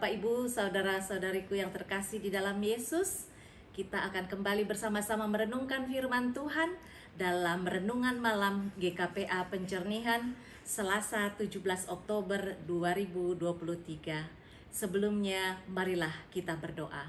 Bapak, Ibu, saudara-saudariku yang terkasih di dalam Yesus, kita akan kembali bersama-sama merenungkan firman Tuhan dalam renungan malam GKPA Pencernihan Selasa 17 Oktober 2023. Sebelumnya, marilah kita berdoa.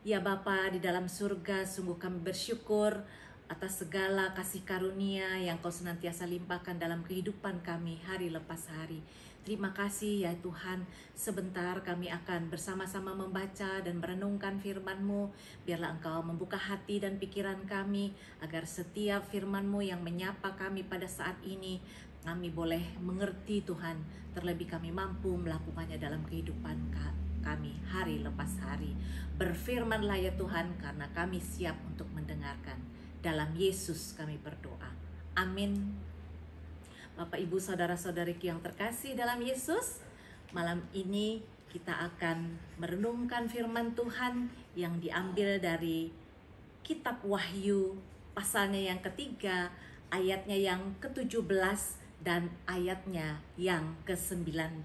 Ya Bapa di dalam surga, sungguh kami bersyukur atas segala kasih karunia yang Kau senantiasa limpahkan dalam kehidupan kami hari lepas hari. Terima kasih ya Tuhan, sebentar kami akan bersama-sama membaca dan merenungkan firman-Mu. Biarlah Engkau membuka hati dan pikiran kami, agar setiap firman-Mu yang menyapa kami pada saat ini, kami boleh mengerti Tuhan, terlebih kami mampu melakukannya dalam kehidupan kami hari lepas hari. Berfirmanlah ya Tuhan, karena kami siap untuk mendengarkan. Dalam Yesus kami berdoa. Amin. Bapak, Ibu, saudara-saudariku yang terkasih dalam Yesus, malam ini kita akan merenungkan firman Tuhan yang diambil dari kitab Wahyu, pasalnya yang ketiga, ayatnya yang ke-17 dan ayatnya yang ke-19.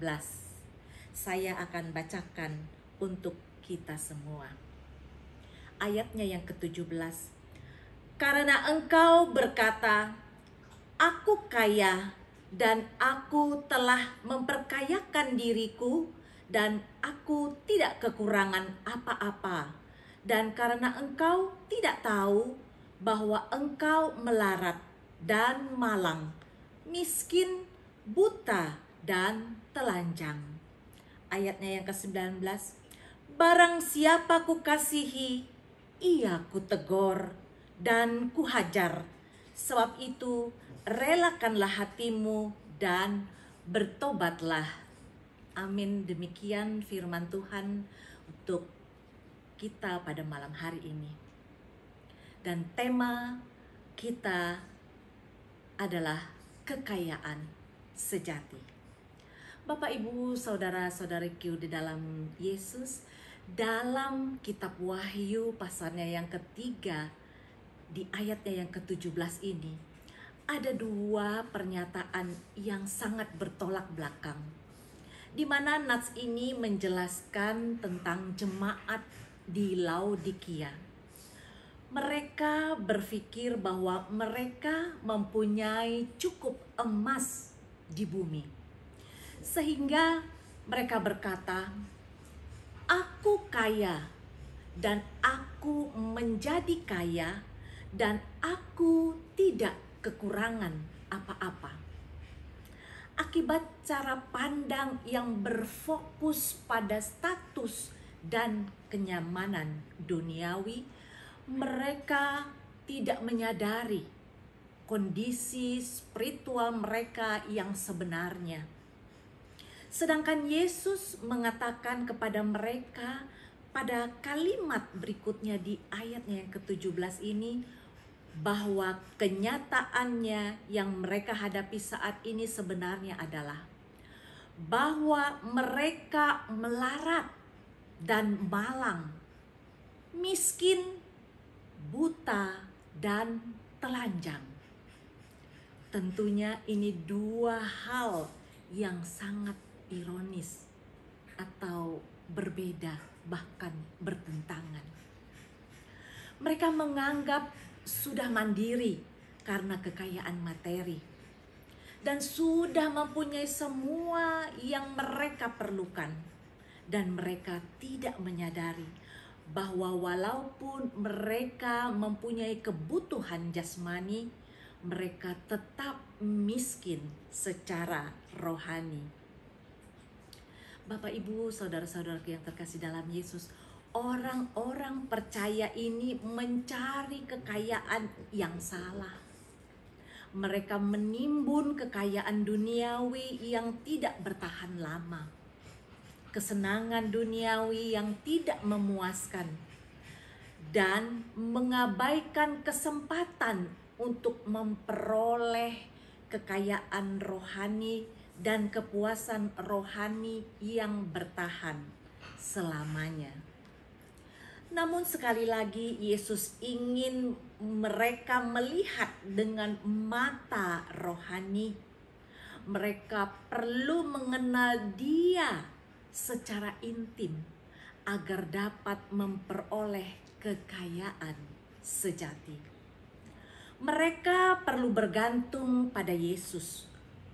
Saya akan bacakan untuk kita semua. Ayatnya yang ke-17. Karena engkau berkata, aku kaya dan aku telah memperkayakan diriku dan aku tidak kekurangan apa-apa. Dan karena engkau tidak tahu bahwa engkau melarat dan malang, miskin, buta, dan telanjang. Ayatnya yang ke-19, barang siapa kukasihi, ia kutegur dan kuhajar. Sebab itu, relakanlah hatimu dan bertobatlah. Amin. Demikian firman Tuhan untuk kita pada malam hari ini. Dan tema kita adalah kekayaan sejati. Bapak, Ibu, saudara-saudariku di dalam Yesus, dalam kitab Wahyu pasalnya yang ketiga, di ayatnya yang ke-17 ini, ada dua pernyataan yang sangat bertolak belakang, di mana nats ini menjelaskan tentang jemaat di Laodikia. Mereka berpikir bahwa mereka mempunyai cukup emas di bumi, sehingga mereka berkata, aku kaya dan aku menjadi kaya dan aku tidak kekurangan apa-apa. Akibat cara pandang yang berfokus pada status dan kenyamanan duniawi, mereka tidak menyadari kondisi spiritual mereka yang sebenarnya. Sedangkan Yesus mengatakan kepada mereka pada kalimat berikutnya di ayatnya yang ke-17 ini, bahwa kenyataannya yang mereka hadapi saat ini sebenarnya adalah bahwa mereka melarat dan malang, miskin, buta, dan telanjang. Tentunya ini dua hal yang sangat ironis atau berbeda, bahkan bertentangan. Mereka menganggap sudah mandiri karena kekayaan materi dan sudah mempunyai semua yang mereka perlukan, dan mereka tidak menyadari bahwa walaupun mereka mempunyai kebutuhan jasmani, mereka tetap miskin secara rohani. Bapak, Ibu, saudara-saudaraku yang terkasih dalam Yesus, orang-orang percaya ini mencari kekayaan yang salah. Mereka menimbun kekayaan duniawi yang tidak bertahan lama, kesenangan duniawi yang tidak memuaskan, dan mengabaikan kesempatan untuk memperoleh kekayaan rohani dan kepuasan rohani yang bertahan selamanya. Namun sekali lagi Yesus ingin mereka melihat dengan mata rohani. Mereka perlu mengenal Dia secara intim agar dapat memperoleh kekayaan sejati. Mereka perlu bergantung pada Yesus,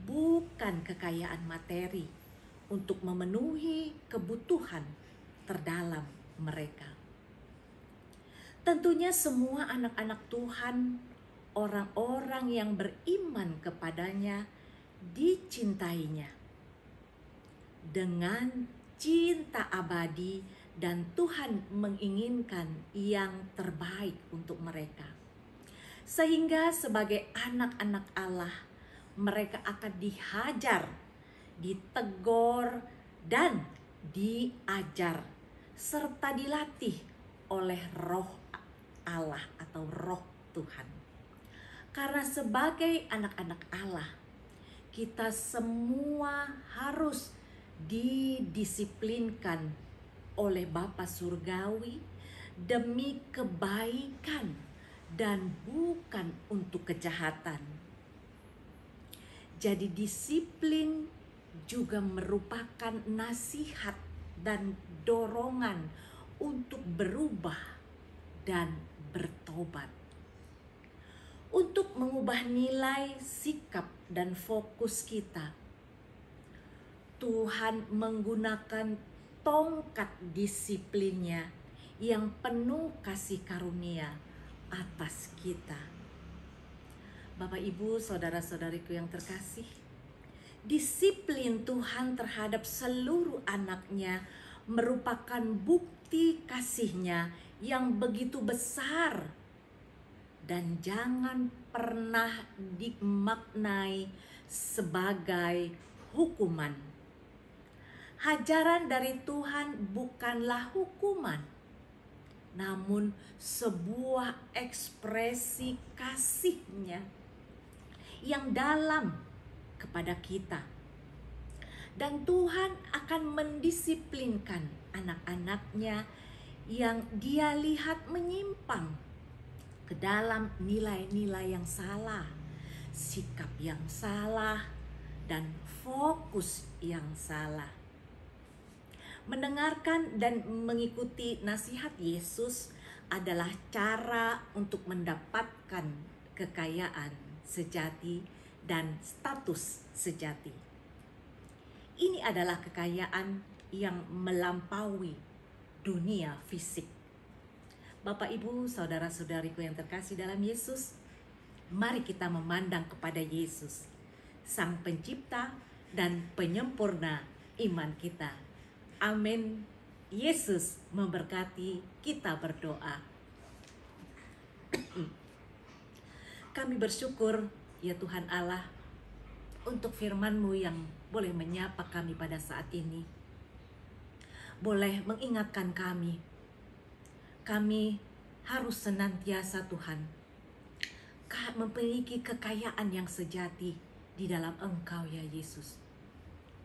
bukan kekayaan materi, untuk memenuhi kebutuhan terdalam mereka. Tentunya semua anak-anak Tuhan, orang-orang yang beriman kepadanya, dicintainya dengan cinta abadi, dan Tuhan menginginkan yang terbaik untuk mereka. Sehingga sebagai anak-anak Allah, mereka akan dihajar, ditegur, dan diajar, serta dilatih oleh Roh Allah atau Roh Tuhan. Karena sebagai anak-anak Allah, kita semua harus didisiplinkan oleh Bapa Surgawi demi kebaikan dan bukan untuk kejahatan. Jadi disiplin juga merupakan nasihat dan dorongan untuk berubah dan bertobat. Untuk mengubah nilai, sikap, dan fokus kita, Tuhan menggunakan tongkat disiplinnya yang penuh kasih karunia atas kita. Bapak, Ibu, saudara-saudariku yang terkasih, disiplin Tuhan terhadap seluruh anaknya merupakan bukti kasih-Nya yang begitu besar dan jangan pernah dimaknai sebagai hukuman. Hajaran dari Tuhan bukanlah hukuman, namun sebuah ekspresi kasih-Nya yang dalam kepada kita. Dan Tuhan akan mendisiplinkan anak-anaknya yang Dia lihat menyimpang ke dalam nilai-nilai yang salah, sikap yang salah, dan fokus yang salah. Mendengarkan dan mengikuti nasihat Yesus adalah cara untuk mendapatkan kekayaan sejati dan status sejati. Ini adalah kekayaan yang melampaui dunia fisik. Bapak, Ibu, saudara-saudariku yang terkasih dalam Yesus, mari kita memandang kepada Yesus, Sang Pencipta dan Penyempurna iman kita. Amin. Yesus memberkati. Kita berdoa. Kami bersyukur ya Tuhan Allah untuk firman-Mu yang boleh menyapa kami pada saat ini. Boleh mengingatkan kami harus senantiasa Tuhan memiliki kekayaan yang sejati di dalam Engkau ya Yesus.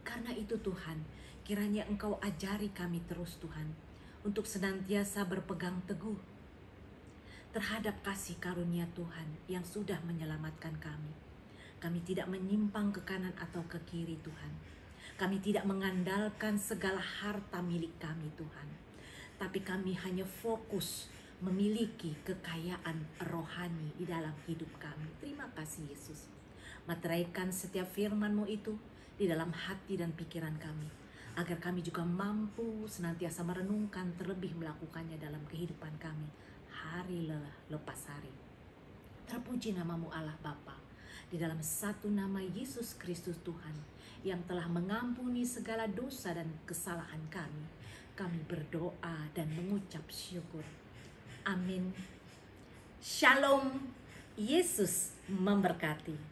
Karena itu Tuhan, kiranya Engkau ajari kami terus Tuhan, untuk senantiasa berpegang teguh terhadap kasih karunia Tuhan yang sudah menyelamatkan kami. Kami tidak menyimpang ke kanan atau ke kiri Tuhan. Kami tidak mengandalkan segala harta milik kami Tuhan. Tapi kami hanya fokus memiliki kekayaan rohani di dalam hidup kami. Terima kasih Yesus. Materaikan setiap firman-Mu itu di dalam hati dan pikiran kami, agar kami juga mampu senantiasa merenungkan, terlebih melakukannya dalam kehidupan kami hari lepas hari. Terpuji nama-Mu Allah Bapa, di dalam satu nama Yesus Kristus Tuhan yang telah mengampuni segala dosa dan kesalahan kami. Kami berdoa dan mengucap syukur. Amin. Shalom. Yesus memberkati.